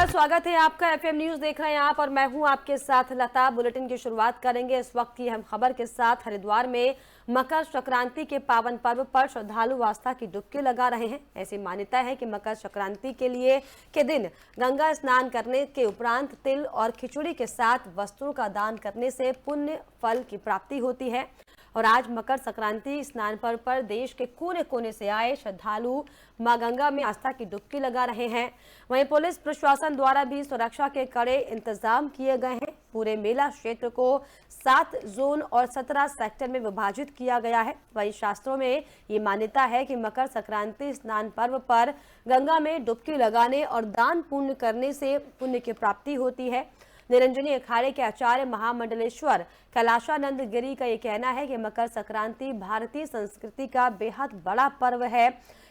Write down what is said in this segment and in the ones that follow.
नमस्कार, स्वागत है आपका। एफएम न्यूज देख रहे हैं आप और मैं हूं आपके साथ लता। बुलेटिन की शुरुआत करेंगे इस वक्त की अहम खबर के साथ। हरिद्वार में मकर संक्रांति के पावन पर्व पर श्रद्धालु आस्था की डुबकी लगा रहे हैं। ऐसी मान्यता है कि मकर संक्रांति के दिन गंगा स्नान करने के उपरांत तिल और खिचड़ी के साथ वस्त्रों का दान करने से पुण्य फल की प्राप्ति होती है। और आज मकर संक्रांति स्नान पर्व पर देश के कोने कोने से आए श्रद्धालु मां गंगा में आस्था की डुबकी लगा रहे हैं। वहीं पुलिस प्रशासन द्वारा भी सुरक्षा के कड़े इंतजाम किए गए हैं। पूरे मेला क्षेत्र को 7 जोन और 17 सेक्टर में विभाजित किया गया है। वहीं शास्त्रों में ये मान्यता है कि मकर संक्रांति स्नान पर्व पर गंगा में डुबकी लगाने और दान पुण्य करने से पुण्य की प्राप्ति होती है। निरंजनी अखाड़े के आचार्य महामंडलेश्वर कैलाशानंद गिरी का ये कहना है कि मकर संक्रांति भारतीय संस्कृति का बेहद बड़ा पर्व है।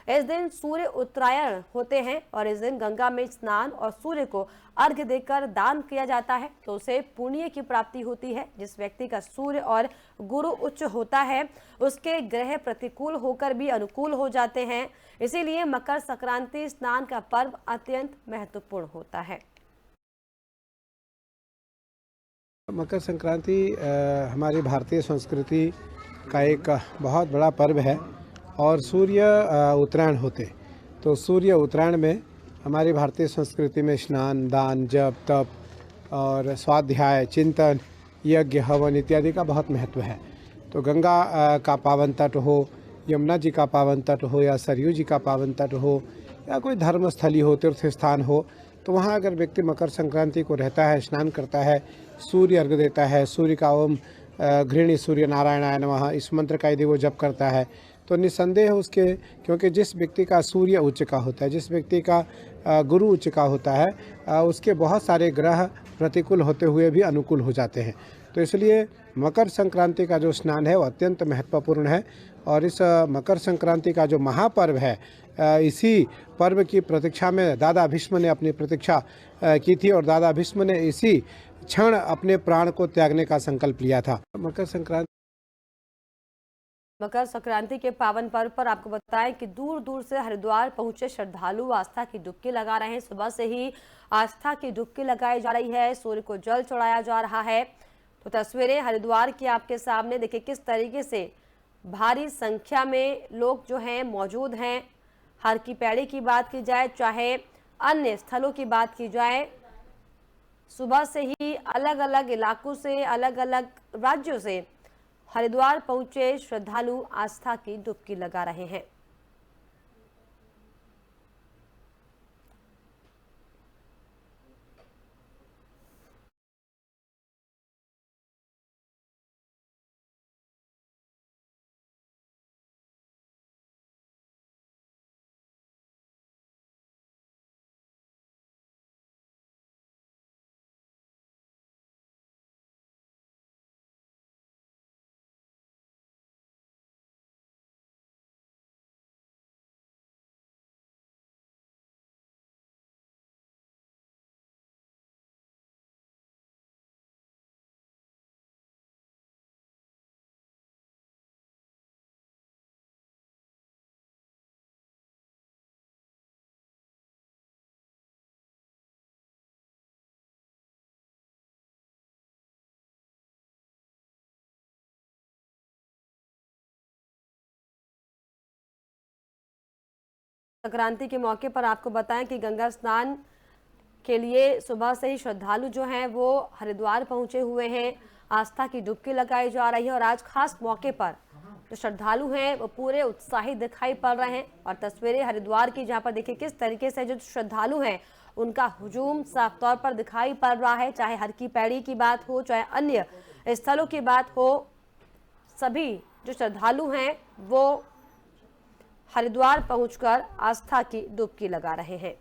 इस दिन सूर्य उत्तरायण होते हैं और इस दिन गंगा में स्नान और सूर्य को अर्घ्य देकर दान किया जाता है तो उसे पुण्य की प्राप्ति होती है। जिस व्यक्ति का सूर्य और गुरु उच्च होता है उसके ग्रह प्रतिकूल होकर भी अनुकूल हो जाते हैं। इसीलिए मकर संक्रांति स्नान का पर्व अत्यंत महत्वपूर्ण होता है। मकर संक्रांति हमारी भारतीय संस्कृति का एक बहुत बड़ा पर्व है और सूर्य उत्तरायण होते तो सूर्य उत्तरायण में हमारी भारतीय संस्कृति में स्नान, दान, जप, तप और स्वाध्याय, चिंतन, यज्ञ, हवन इत्यादि का बहुत महत्व है। तो गंगा का पावन तट हो, यमुना जी का पावन तट हो या सरयू जी का पावन तट हो या कोई धर्मस्थली हो, तीर्थ स्थान हो, तो वहाँ अगर व्यक्ति मकर संक्रांति को रहता है, स्नान करता है, सूर्य अर्घ्य देता है, सूर्य का ओम घृणी सूर्य नारायणाय नमः इस मंत्र का यदि वो जप करता है तो निस्संदेह उसके, क्योंकि जिस व्यक्ति का सूर्य उच्च का होता है, जिस व्यक्ति का गुरु उच्च का होता है, उसके बहुत सारे ग्रह प्रतिकूल होते हुए भी अनुकूल हो जाते हैं। तो इसलिए मकर संक्रांति का जो स्नान है वो अत्यंत महत्वपूर्ण है। और इस मकर संक्रांति का जो महापर्व है, इसी पर्व की प्रतीक्षा में दादा भीष्म ने अपनी प्रतीक्षा की थी और दादा भीष्म ने इसी क्षण अपने प्राण को त्यागने का संकल्प लिया था। मकर संक्रांति के पावन पर्व पर आपको बताएं कि दूर दूर से हरिद्वार पहुंचे श्रद्धालु आस्था की डुबकी लगा रहे हैं। सुबह से ही आस्था की डुबकी लगाई जा रही है, सूर्य को जल चढ़ाया जा रहा है। तो तस्वीरें हरिद्वार की आपके सामने देखिए किस तरीके से भारी संख्या में लोग जो हैं मौजूद हैं। हर की पैड़ी की बात की जाए चाहे अन्य स्थलों की बात की जाए, सुबह से ही अलग अलग इलाकों से, अलग अलग राज्यों से हरिद्वार पहुंचे श्रद्धालु आस्था की डुबकी लगा रहे हैं। संक्रांति के मौके पर आपको बताएं कि गंगा स्नान के लिए सुबह से ही श्रद्धालु जो हैं वो हरिद्वार पहुंचे हुए हैं। आस्था की डुबकी लगाई जा रही है और आज खास मौके पर जो श्रद्धालु हैं वो पूरे उत्साहित दिखाई पड़ रहे हैं। और तस्वीरें हरिद्वार की जहां पर देखिए किस तरीके से जो श्रद्धालु हैं उनका हुजूम साफ तौर पर दिखाई पड़ रहा है। चाहे हर की पैड़ी की बात हो, चाहे अन्य स्थलों की बात हो, सभी जो श्रद्धालु हैं वो हरिद्वार पहुंचकर आस्था की डुबकी लगा रहे हैं।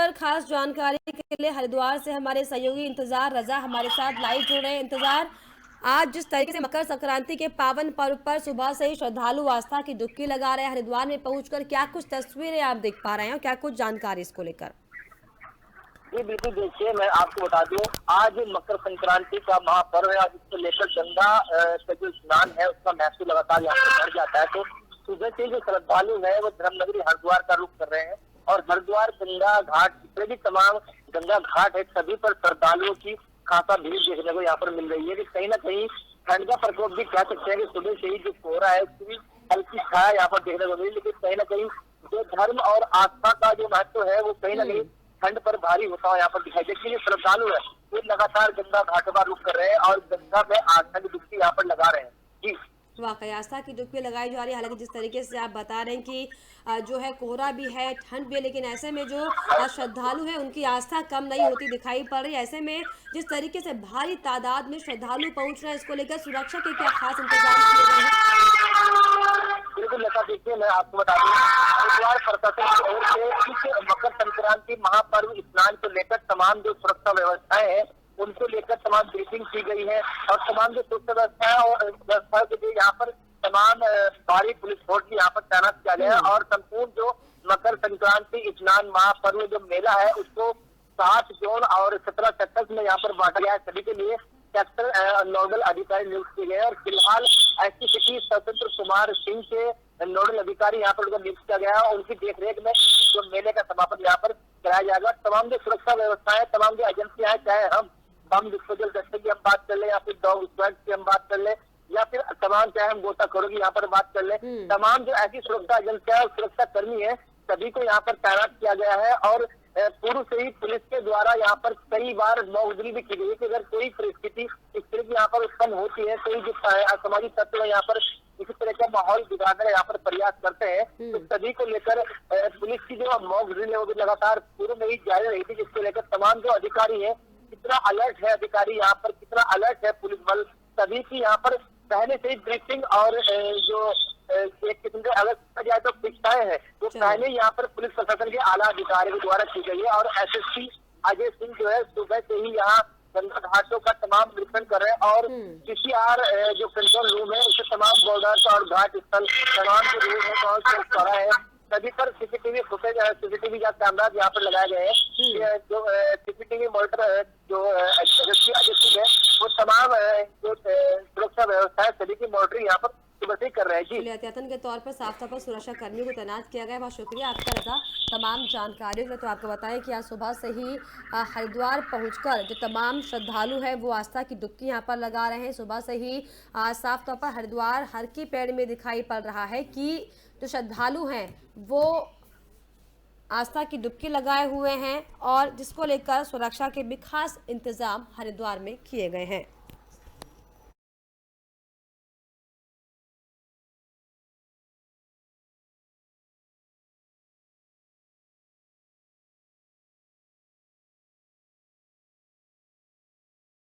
पर खास जानकारी के लिए हरिद्वार से हमारे सहयोगी इंतजार रजा हमारे साथ लाइव जुड़ रहे हैं। इंतजार, आज जिस तरीके से मकर संक्रांति के पावन पर्व पर सुबह से ही श्रद्धालु आस्था की डुबकी लगा रहे हैं, हरिद्वार में पहुंचकर क्या कुछ तस्वीरें आप देख पा रहे हैं और क्या कुछ जानकारी इसको लेकर? जी बिल्कुल, देखिए मैं आपको बता दूं, आज मकर संक्रांति का महापर्व है। आज इसको लेकर गंगा का जो स्नान है उसका महत्व लगातार यहाँ पे बढ़ जाता है। तो सुबह से जो श्रद्धालु है वो धर्मनगरी हरिद्वार का रुख कर रहे हैं और हरिद्वार गंगा घाट जितने भी तमाम गंगा घाट है सभी पर श्रद्धालुओं की खासा भीड़ देखने को यहाँ पर मिल रही है। कि कहीं ना कहीं ठंड का प्रकोप भी कह सकते हैं कि सुबह से ही जो कोहरा है उसकी भी हल्की छाया यहाँ पर देखने को मिली, लेकिन कहीं ना कहीं जो धर्म और आस्था का जो महत्व है वो कहीं ना कहीं ठंड पर भारी होता हुआ यहाँ पर दिखाई देती है। श्रद्धालु है वो लगातार गंगा घाटों का रुख कर रहे हैं और गंगा में आस्था की डुबकी यहाँ पर लगा रहे हैं। जी वाकई आस्था की डुबकी लगाई जा रही है। हालांकि जिस तरीके से आप बता रहे हैं कि जो है कोहरा भी है, ठंड भी है, लेकिन ऐसे में जो श्रद्धालु है उनकी आस्था कम नहीं होती दिखाई पड़ रही है। ऐसे में जिस तरीके से भारी तादाद में श्रद्धालु पहुंच रहे हैं, इसको लेकर सुरक्षा के क्या खास इंतजाम किए गए हैं? बिल्कुल लता, देखिए मैं आपको बता दूं, हरिद्वार प्रशासन की ओर से इस मकर संक्रांति महापर्व स्नान को लेकर तमाम जो सुरक्षा व्यवस्थाएं हैं उनको लेकर तमाम ब्रीफिंग की गई है और तमाम जो सुरक्षा व्यवस्थाओं के लिए यहाँ पर तमाम भारी पुलिस फोर्स भी यहाँ पर तैनात किया गया है। और संपूर्ण जो मकर संक्रांति स्नान महापर्व जो मेला है उसको 7 जोन और 17 सेक्टर्स में यहाँ पर बांटा गया है। सभी के लिए सेक्टर नोडल अधिकारी नियुक्त किए गए और फिलहाल एसपी स्वतंत्र कुमार सिंह के नोडल अधिकारी यहाँ पर नियुक्त किया गया है और उनकी देखरेख में जो मेले का समापन यहाँ पर कराया जाएगा। तमाम जो सुरक्षा व्यवस्थाएं, तमाम जो एजेंसियां हैं, चाहे हम बम डिस्पोजल दस्ते की हम बात कर ले या फिर डॉग स्क्वाड की हम बात कर ले या फिर तमाम चाहे हम गोताखोरों की यहाँ पर बात कर ले, तमाम जो ऐसी सुरक्षा एजेंसियां और सुरक्षा कर्मी है सभी को यहाँ पर तैनात किया गया है। और पूर्व से ही पुलिस के द्वारा यहाँ पर कई बार मौजूदगी भी की गई है कि अगर कोई परिस्थिति इस तरह की यहाँ पर उत्पन्न होती है, कोई जो असामाजिक तत्व यहाँ पर इसी तरह का माहौल बिगाड़ने का यहाँ पर प्रयास करते हैं, तो सभी को लेकर पुलिस की जो मॉक ड्रिल है वो भी लगातार पूर्व में ही जारी रही थी, जिसको लेकर तमाम जो अधिकारी है, कितना अलर्ट है अधिकारी यहाँ पर, कितना अलर्ट है पुलिस बल, सभी की यहाँ पर पहले से ही ब्रीफिंग और जो एक किस्म से अगर कहा जाए तो शिक्षाएं है वो पहले यहाँ पर पुलिस प्रशासन के आला अधिकारियों के द्वारा की गई है। और एसएसपी अजय सिंह जो है सुबह से ही यहाँ गंगा घाटों का तमाम निरीक्षण कर रहे हैं और पीसीआर जो कंट्रोल रूम है उसे तमाम बॉर्डर और घाट स्थल तमाम जो रूम है और चेक कर रहा है। सभी पर सीसीटीवी फुटेज, सीसीटीवी कैमरा यहाँ पर लगाए गए हैं। जो सीसीटीवी मॉनिटर जो एसएसपी अजय सिंह है वो तमाम जो सुरक्षा व्यवस्था है सभी की मॉनिटरिंग यहाँ पर सुबह से कर रहे हैं। जी एहतियातन के तौर पर साफ तौर पर सुरक्षा कर्मियों को तैनात किया गया है। बहुत शुक्रिया आपका रजा तमाम जानकारियों के लिए। तो आपको बताएं कि आज सुबह से ही हरिद्वार पहुंचकर जो तमाम श्रद्धालु हैं वो आस्था की डुबकी यहाँ पर लगा रहे हैं। सुबह से ही साफ तौर पर हरिद्वार हर की पेड़ में दिखाई पड़ रहा है कि जो श्रद्धालु हैं वो आस्था की डुबकी लगाए हुए हैं और जिसको लेकर सुरक्षा के भी खास इंतजाम हरिद्वार में किए गए हैं।